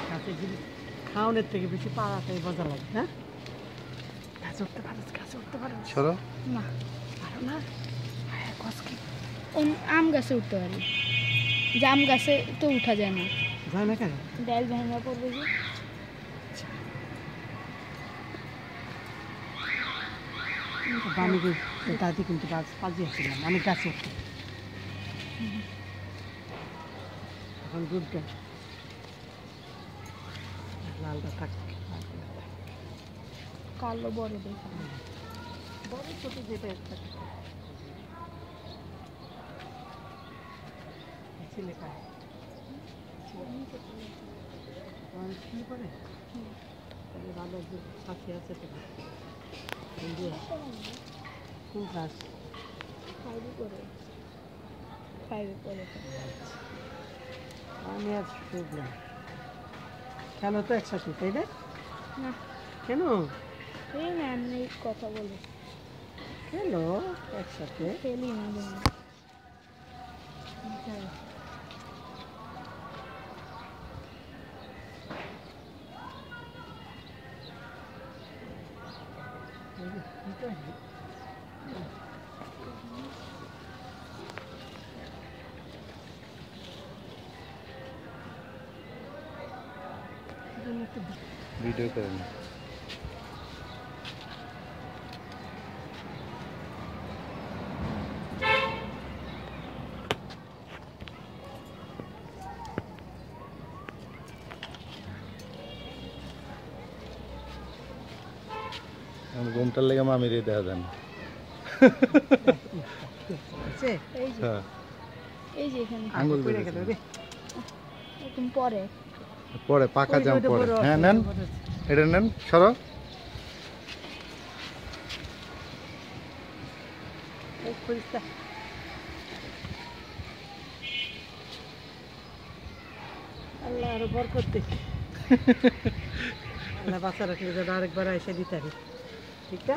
গাছের জিনিস খাওয়ানোর থেকে বেশি পাড়াটাই মজা লাগে না। গাছে উঠতে পারিস, গাছে উঠতে পারিস। সরো না, পারো না? কসকি আম গাছে উঠতে পারি, জাম গাছে তো উঠা যায় না, যায় না কেন? ডাল ভাঙা পড়বে যে। আমি দাদি কিন্তু পাজি আসছিলাম, আমি গাছে উঠতে এখন দুধ দেয় লালটা থাকবে কালো বড় দেখা বড় ছোট যেটা একটা ছেলে খায় কি করে ভালো সাথে আছে তো কোন ক্লাস? ফাইভে পড়ে। আমি আর শুনলাম খেলো তো একসাথে, তাই না? না, কেন এই না এমনি কথা বলে খেলো একসাথে? খেলি না যেমন। ভিডিও করেন ঘুমটার লেগে মামির দেখা যান। এই যে এই যে এখানে আঙ্গুল পড়ে গেল রে। এরকম পরে পরে পাকা জাম পরে। হ্যাঁ নেন, এটা নেন, সরো। আল্লাহ আরো বরকত দিক। আল্লাহ বাচ্চা রাখলে যেন আরেকবার এসে দিতে পারি, ঠিক না?